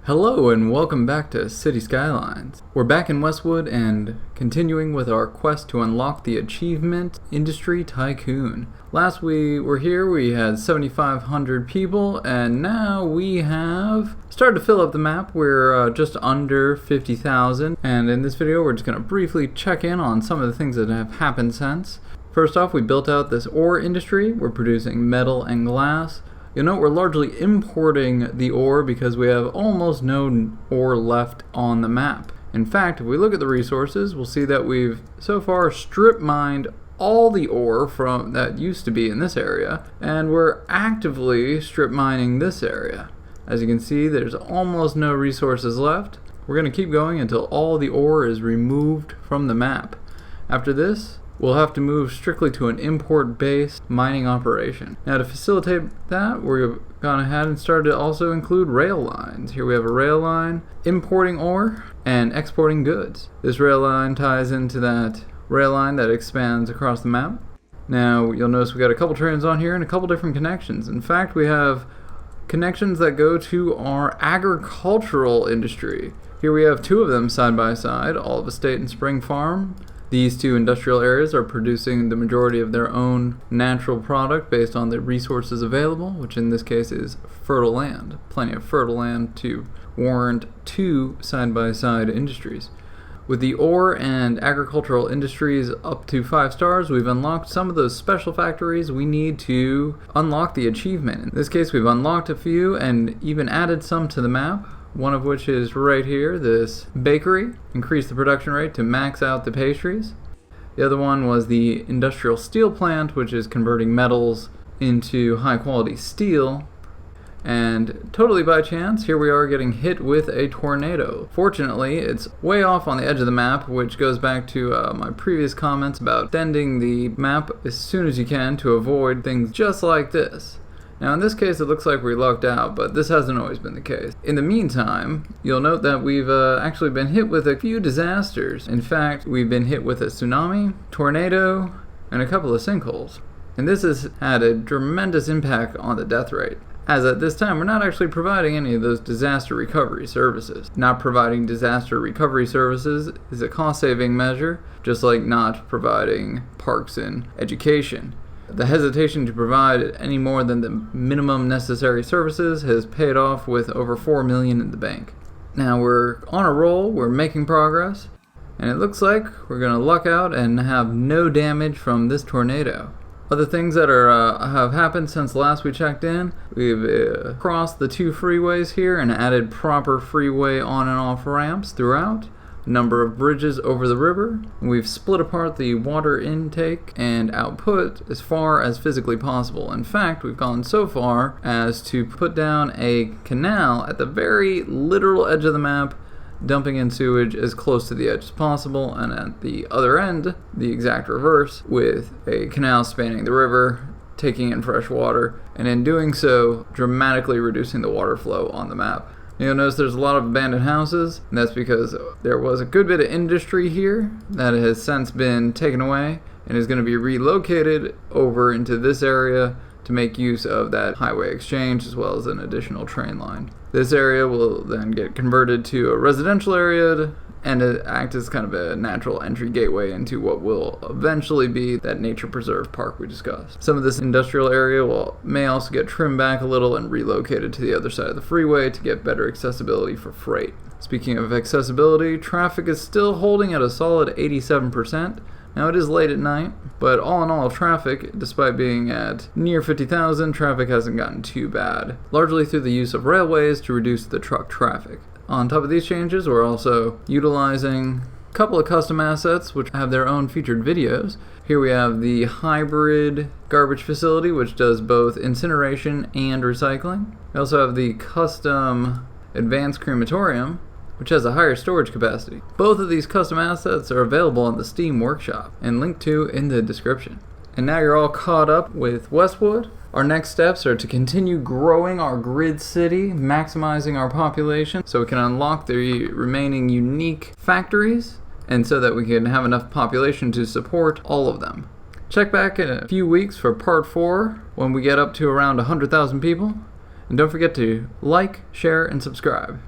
Hello and welcome back to City Skylines. We're back in Westwood and continuing with our quest to unlock the achievement Industry Tycoon. Last we were here we had 7,500 people and now we have started to fill up the map. We're just under 50,000 and in this video we're just going to briefly check in on some of the things that have happened since. First off, we built out this ore industry. We're producing metal and glass. You'll note we're largely importing the ore because we have almost no ore left on the map. In fact, if we look at the resources, we'll see that we've so far strip mined all the ore from that used to be in this area, and we're actively strip mining this area. As you can see, there's almost no resources left. We're going to keep going until all the ore is removed from the map. After this, we'll have to move strictly to an import-based mining operation. Now to facilitate that, we've gone ahead and started to also include rail lines. Here we have a rail line importing ore and exporting goods. This rail line ties into that rail line that expands across the map. Now you'll notice we got a couple trains on here and a couple different connections. In fact, we have connections that go to our agricultural industry. Here we have two of them side by side, Olive Estate and Spring Farm. These two industrial areas are producing the majority of their own natural product based on the resources available, which in this case is fertile land. Plenty of fertile land to warrant two side-by-side industries. With the ore and agricultural industries up to 5 stars, we've unlocked some of those special factories we need to unlock the achievement. In this case, we've unlocked a few and even added some to the map. One of which is right here, this bakery. Increased the production rate to max out the pastries. The other one was the industrial steel plant, which is converting metals into high quality steel. And totally by chance, here we are getting hit with a tornado. Fortunately, it's way off on the edge of the map, which goes back to my previous comments about extending the map as soon as you can to avoid things just like this. Now in this case it looks like we lucked out, but this hasn't always been the case. In the meantime, you'll note that we've actually been hit with a few disasters. In fact, we've been hit with a tsunami, tornado, and a couple of sinkholes. And this has had a tremendous impact on the death rate, as at this time we're not actually providing any of those disaster recovery services. Not providing disaster recovery services is a cost-saving measure, just like not providing parks and education. The hesitation to provide any more than the minimum necessary services has paid off with over $4 million in the bank. Now we're on a roll, we're making progress, and it looks like we're going to luck out and have no damage from this tornado. Other things that have happened since last we checked in, we've crossed the 2 freeways here and added proper freeway on and off ramps throughout. Number of bridges over the river. We've split apart the water intake and output as far as physically possible. In fact, we've gone so far as to put down a canal at the very literal edge of the map, dumping in sewage as close to the edge as possible, and at the other end, the exact reverse, with a canal spanning the river, taking in fresh water, and in doing so, dramatically reducing the water flow on the map. You'll notice there's a lot of abandoned houses, and that's because there was a good bit of industry here that has since been taken away and is going to be relocated over into this area to make use of that highway exchange as well as an additional train line. This area will then get converted to a residential area and act as kind of a natural entry gateway into what will eventually be that nature preserve park we discussed. Some of this industrial area may also get trimmed back a little and relocated to the other side of the freeway to get better accessibility for freight. Speaking of accessibility, traffic is still holding at a solid 87%. Now it is late at night, but all in all traffic, despite being at near 50,000, traffic hasn't gotten too bad, largely through the use of railways to reduce the truck traffic. On top of these changes, we're also utilizing a couple of custom assets which have their own featured videos. Here we have the hybrid garbage facility, which does both incineration and recycling. We also have the custom advanced crematorium, which has a higher storage capacity. Both of these custom assets are available on the Steam Workshop and linked to in the description. And now you're all caught up with Westwood. Our next steps are to continue growing our grid city, maximizing our population so we can unlock the remaining unique factories and so that we can have enough population to support all of them. Check back in a few weeks for part 4 when we get up to around 100,000 people. And don't forget to like, share, and subscribe.